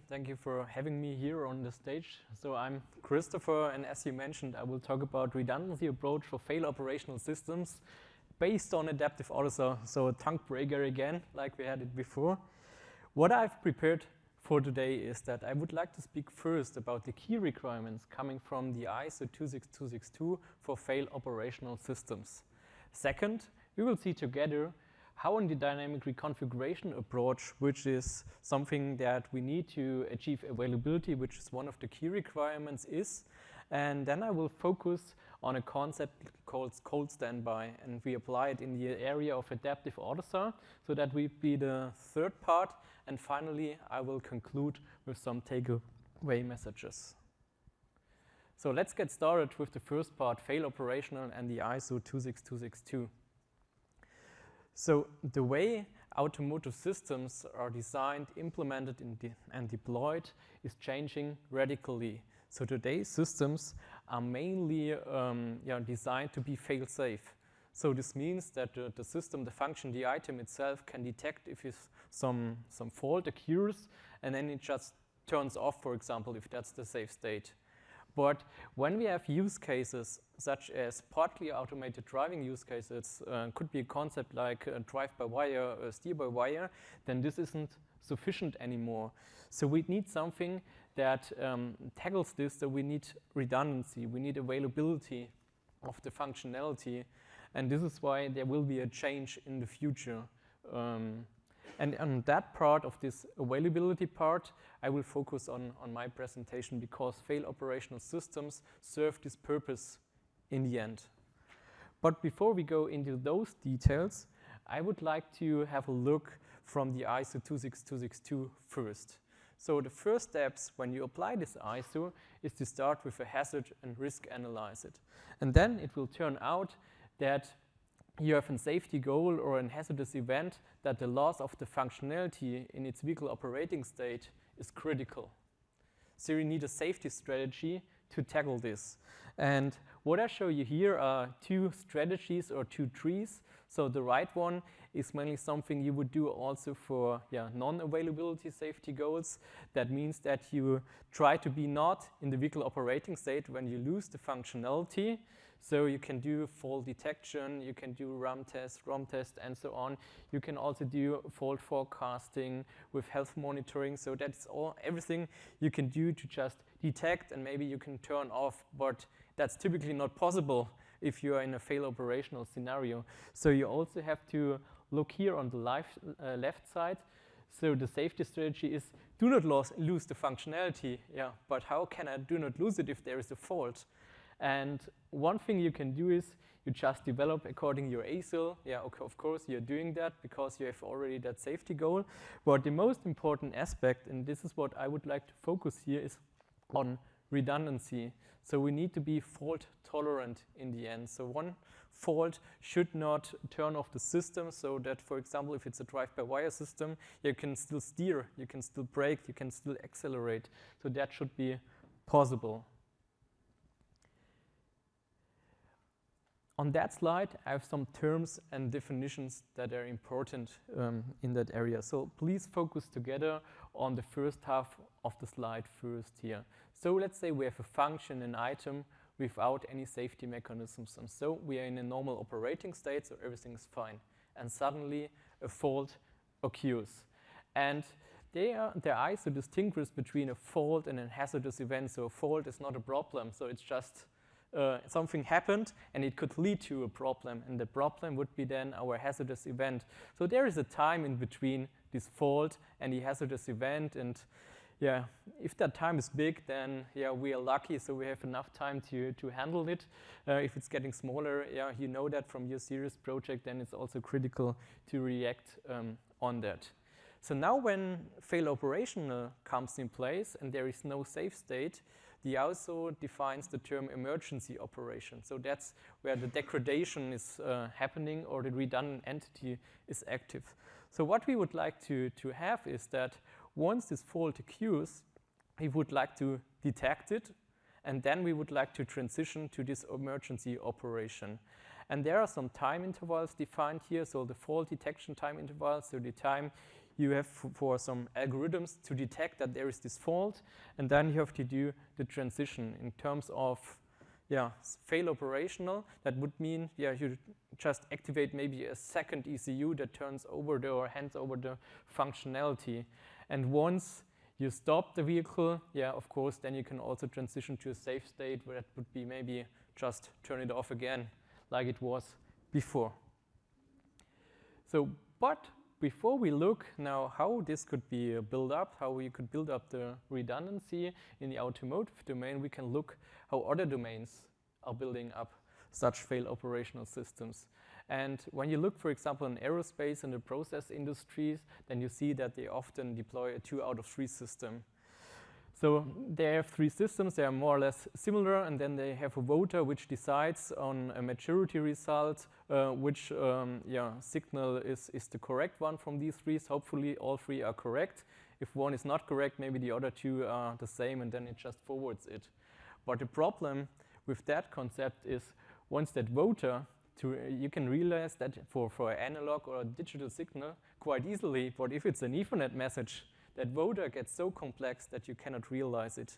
Thank you for having me here on the stage. So I'm Christopher, and as you mentioned, I will talk about redundancy approach for fail operational systems based on adaptive AUTOSOR. So a tongue breaker again, like we had it before. What I've prepared for today is that I would like to speak first about the key requirements coming from the ISO 26262 for fail operational systems. Second, we will see together how in the dynamic reconfiguration approach, which is something that we need to achieve availability, which is one of the key requirements is. And then I will focus on a concept called cold standby, and we apply it in the area of adaptive AUTOSOR, so that will be the third part. And finally, I will conclude with some takeaway messages. So let's get started with the first part, fail operational and the ISO 26262. So the way automotive systems are designed, implemented, and deployed is changing radically. So today's systems are mainly designed to be fail-safe. So this means that the system, the function, the item itself can detect if some fault occurs, and then it just turns off, for example, if that's the safe state. But when we have use cases such as partly automated driving use cases, could be a concept like drive-by-wire, steer-by-wire, then this isn't sufficient anymore. So we need something that tackles this, so we need redundancy, we need availability of the functionality, and this is why there will be a change in the future. And on that part of this availability part, I will focus on my presentation because fail operational systems serve this purpose in the end. But before we go into those details, I would like to have a look from the ISO 26262 first. So the first steps when you apply this ISO is to start with a hazard and risk analysis. And then it will turn out that you have a safety goal or a hazardous event that the loss of the functionality in its vehicle operating state is critical. So you need a safety strategy to tackle this. And what I show you here are two strategies or two trees. So the right one is mainly something you would do also for non-availability safety goals. That means that you try to be not in the vehicle operating state when you lose the functionality. So you can do fault detection, you can do ROM test, and so on. You can also do fault forecasting with health monitoring. So that's everything you can do to just detect, and maybe you can turn off, but that's typically not possible if you are in a fail operational scenario. So you also have to look here on the left side. So the safety strategy is do not lose the functionality. Yeah, but how can I do not lose it if there is a fault? And one thing you can do is you just develop according to your ASIL. Yeah, okay, of course you're doing that because you have already that safety goal. But the most important aspect, and this is what I would like to focus here, is on redundancy. So we need to be fault tolerant in the end. So one fault should not turn off the system, so that, for example, if it's a drive-by-wire system, you can still steer, you can still brake, you can still accelerate. So that should be possible. On that slide, I have some terms and definitions that are important in that area. So please focus together on the first half of the slide first here. So let's say we have a function, an item, without any safety mechanisms. And so we are in a normal operating state, so everything is fine. And suddenly a fault occurs. And the ISO distinguishes between a fault and a hazardous event. So a fault is not a problem, so it's just something happened and it could lead to a problem, and the problem would be then our hazardous event. So there is a time in between this fault and the hazardous event, and yeah, if that time is big, then yeah, we are lucky, so we have enough time to handle it. If it's getting smaller, yeah, you know that from your serious project, then it's also critical to react on that. So now when fail operational comes in place and there is no safe state, the ISO defines the term emergency operation. So that's where the degradation is happening or the redundant entity is active. So what we would like to have is that once this fault occurs, we would like to detect it, and then we would like to transition to this emergency operation. And there are some time intervals defined here, so the fault detection time intervals, so the time you have for some algorithms to detect that there is this fault, and then you have to do the transition in terms of fail operational. That would mean you just activate maybe a second ECU that turns over or hands over the functionality. And once you stop the vehicle, of course, then you can also transition to a safe state where that would be maybe just turn it off again like it was before. So, but before we look now how this could be built up, how we could build up the redundancy in the automotive domain, we can look how other domains are building up such fail operational systems. And when you look, for example, in aerospace and the process industries, then you see that they often deploy a 2 out of 3 system. So they have 3 systems, they are more or less similar, and then they have a voter which decides on a maturity result, which signal is the correct one from these 3. So hopefully all 3 are correct. If one is not correct, maybe the other 2 are the same, and then it just forwards it. But the problem with that concept is once that voter, you can realize that for an analog or a digital signal quite easily, but if it's an Ethernet message, that voter gets so complex that you cannot realize it.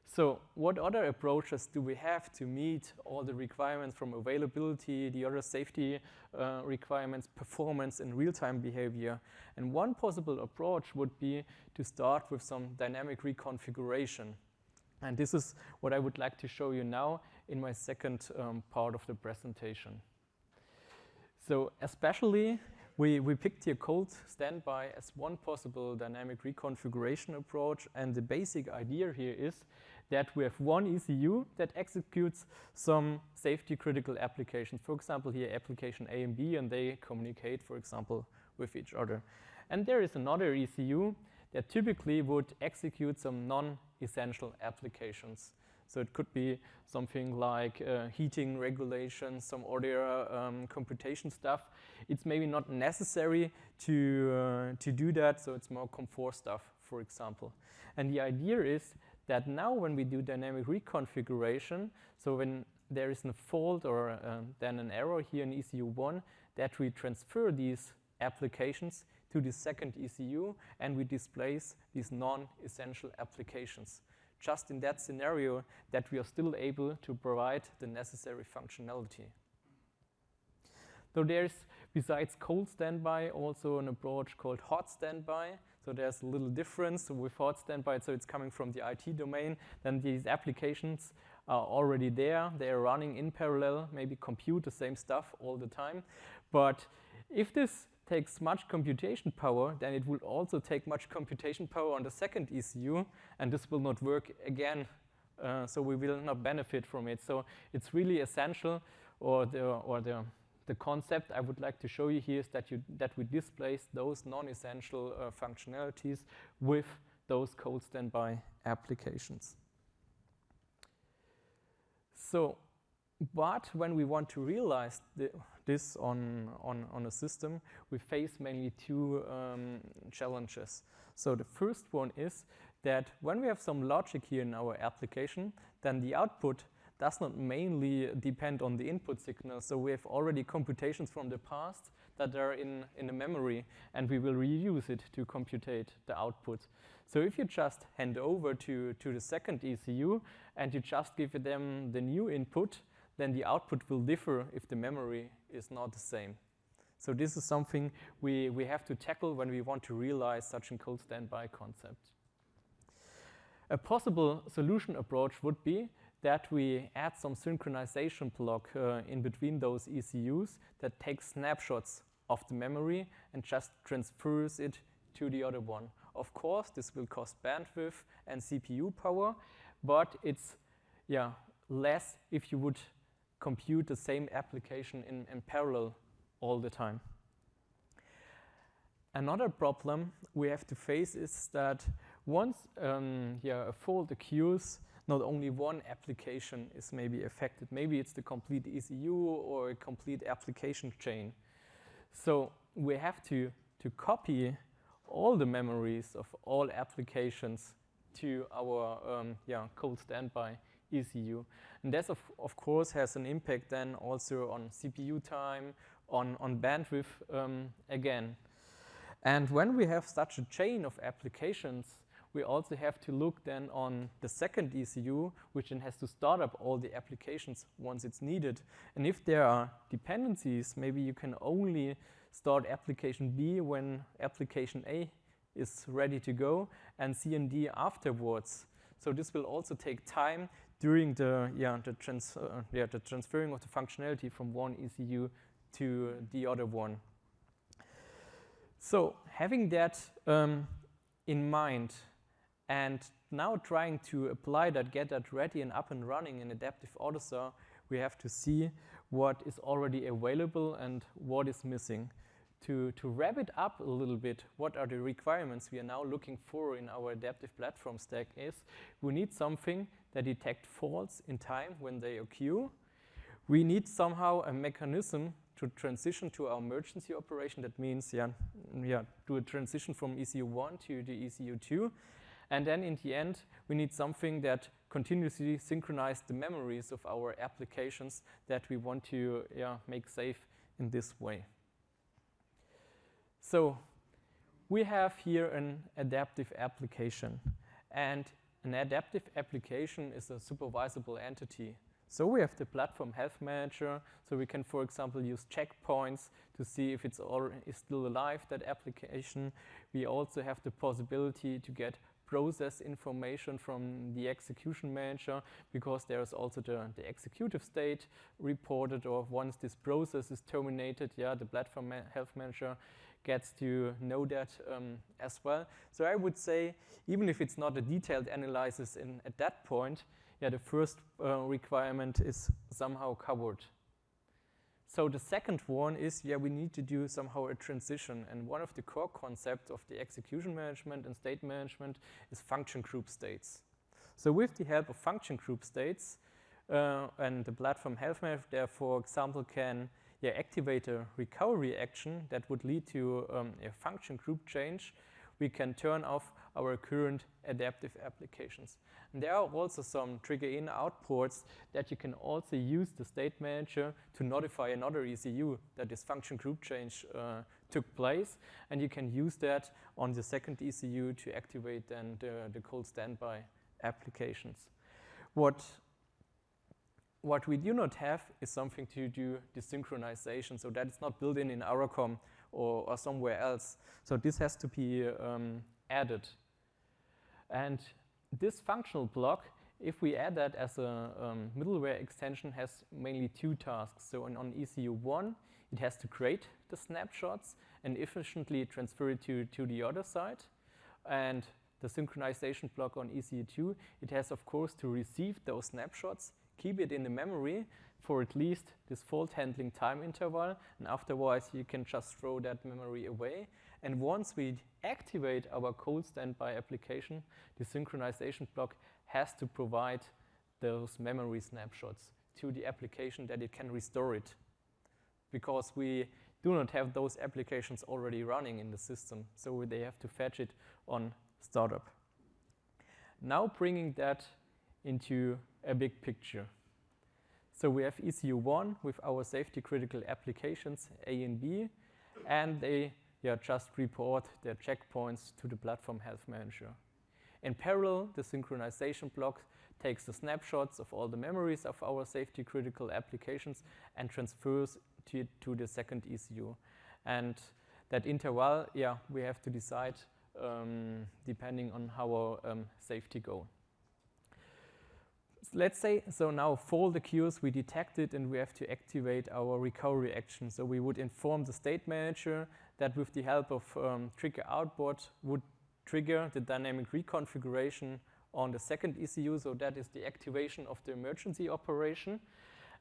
So what other approaches do we have to meet all the requirements from availability, the other safety requirements, performance, and real-time behavior? And one possible approach would be to start with some dynamic reconfiguration. And this is what I would like to show you now in my second part of the presentation. So especially we picked here cold standby as one possible dynamic reconfiguration approach, and the basic idea here is that we have one ECU that executes some safety critical applications. For example, here application A and B, and they communicate, for example, with each other. And there is another ECU that typically would execute some non-essential applications. So it could be something like heating regulation, some other computation stuff. It's maybe not necessary to do that, so it's more comfort stuff, for example. And the idea is that now when we do dynamic reconfiguration, so when there is a fault or then an error here in ECU1, that we transfer these applications to the second ECU and we displace these non-essential applications. Just in that scenario that we are still able to provide the necessary functionality. So there's, besides cold standby, also an approach called hot standby. So there's a little difference with hot standby, so it's coming from the IT domain. Then these applications are already there. They are running in parallel, maybe compute the same stuff all the time. But if this takes much computation power, then it will also take much computation power on the second ECU, and this will not work again, so we will not benefit from it. So it's really essential, or the concept I would like to show you here is that we displace those non-essential functionalities with those cold standby applications. So, but when we want to realize this on a system, we face mainly 2 challenges. So the first one is that when we have some logic here in our application, then the output does not mainly depend on the input signal. So we have already computations from the past that are in the memory, and we will reuse it to computate the output. So if you just hand over to the second ECU and you just give them the new input, then the output will differ if the memory is not the same. So this is something we have to tackle when we want to realize such a cold standby concept. A possible solution approach would be that we add some synchronization block in between those ECUs that takes snapshots of the memory and just transfers it to the other one. Of course, this will cost bandwidth and CPU power, but it's less if you would compute the same application in parallel all the time. Another problem we have to face is that once a fault occurs, not only one application is maybe affected. Maybe it's the complete ECU or a complete application chain. So we have to copy all the memories of all applications to our cold standby ECU. And this, of course, has an impact then also on CPU time, on bandwidth again. And when we have such a chain of applications, we also have to look then on the second ECU, which then has to start up all the applications once it's needed. And if there are dependencies, maybe you can only start application B when application A is ready to go, and C and D afterwards. So this will also take time during the transferring of the functionality from one ECU to the other one. So having that in mind, and now trying to apply that, get that ready and up and running in adaptive AUTOSAR, we have to see what is already available and what is missing. To wrap it up a little bit, what are the requirements we are now looking for in our adaptive platform stack is we need something that detects faults in time when they occur. We need somehow a mechanism to transition to our emergency operation. That means, do a transition from ECU1 to the ECU2. And then in the end, we need something that continuously synchronizes the memories of our applications that we want to make safe in this way. So we have here an adaptive application. And an adaptive application is a supervisable entity. So we have the platform health manager, so we can, for example, use checkpoints to see if it's is still alive, that application. We also have the possibility to get process information from the execution manager, because there is also the executive state reported, or once this process is terminated, the platform health manager gets to know that as well. So I would say, even if it's not a detailed analysis at that point, the first requirement is somehow covered. So the second one is, we need to do somehow a transition. And one of the core concepts of the execution management and state management is function group states. So with the help of function group states, and the platform health manager, there, for example, can activate a recovery action that would lead to a function group change, we can turn off our current adaptive applications. And there are also some trigger in out ports that you can also use the state manager to notify another ECU that this function group change took place. And you can use that on the second ECU to activate then the cold standby applications. What we do not have is something to do the synchronization, so that is not built in AutoCom or somewhere else. So this has to be added. And this functional block, if we add that as a middleware extension, has mainly two tasks. So on ECU1, it has to create the snapshots and efficiently transfer it to the other side. And the synchronization block on ECU2, it has, of course, to receive those snapshots, keep it in the memory for at least this fault handling time interval, and afterwards you can just throw that memory away. And once we activate our cold standby application, the synchronization block has to provide those memory snapshots to the application that it can restore it, because we do not have those applications already running in the system, so they have to fetch it on startup. Now bringing that into a big picture. So we have ECU1 with our safety critical applications A and B, and they just report their checkpoints to the platform health manager. In parallel, the synchronization block takes the snapshots of all the memories of our safety critical applications and transfers to the second ECU. And that interval, we have to decide depending on how our safety goal. Let's say, so now fault occurs, we detect it, and we have to activate our recovery action. So we would inform the state manager that with the help of trigger output would trigger the dynamic reconfiguration on the second ECU. So that is the activation of the emergency operation.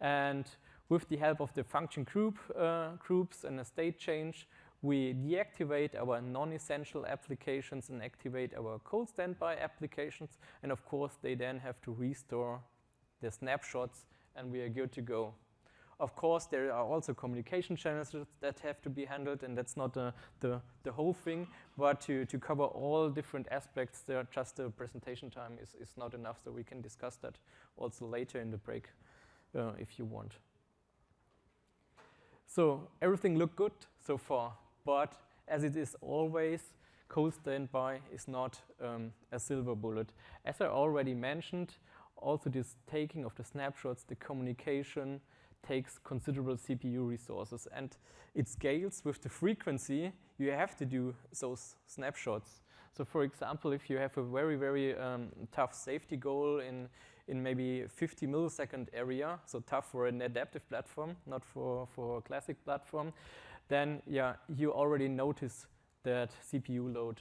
And with the help of the function groups and a state change, we deactivate our non-essential applications and activate our cold standby applications. And of course, they then have to restore the snapshots, and we are good to go. Of course, there are also communication channels that have to be handled, and that's not the whole thing, but to cover all different aspects, just the presentation time is not enough, so we can discuss that also later in the break if you want. So everything looked good so far, but as it is always, cold standby is not a silver bullet. As I already mentioned, also this taking of the snapshots, the communication takes considerable CPU resources, and it scales with the frequency you have to do those snapshots. So for example, if you have a very tough safety goal in maybe 50 millisecond area, so tough for an adaptive platform, not for a classic platform, then yeah, you already notice that CPU load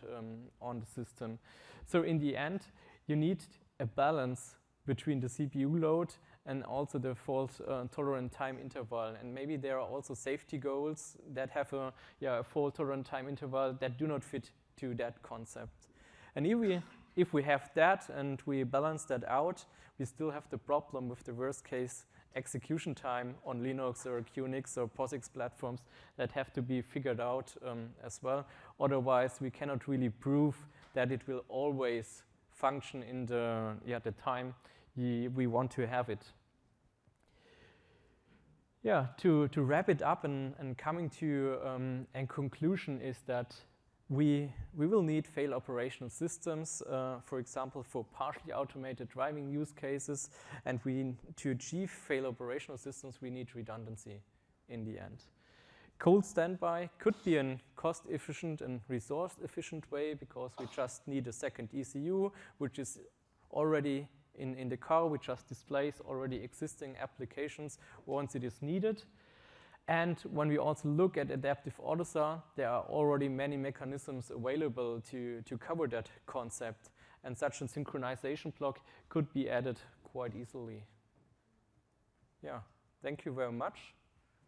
on the system. So in the end, you need a balance between the CPU load and also the fault tolerant time interval. And maybe there are also safety goals that have a fault tolerant time interval that do not fit to that concept. And if we have that and we balance that out, we still have the problem with the worst case execution time on Linux or QNX or POSIX platforms that have to be figured out as well. Otherwise, we cannot really prove that it will always function in the time we want to have it. Yeah, to wrap it up and coming to a conclusion is that we will need fail operational systems, for example, for partially automated driving use cases, and to achieve fail operational systems, we need redundancy in the end. Cold standby could be a cost-efficient and resource-efficient way because we just need a second ECU, which is already in the car, which just displays already existing applications once it is needed. And when we also look at adaptive AUTOSAR, there are already many mechanisms available to cover that concept, and such a synchronization block could be added quite easily. Yeah, thank you very much.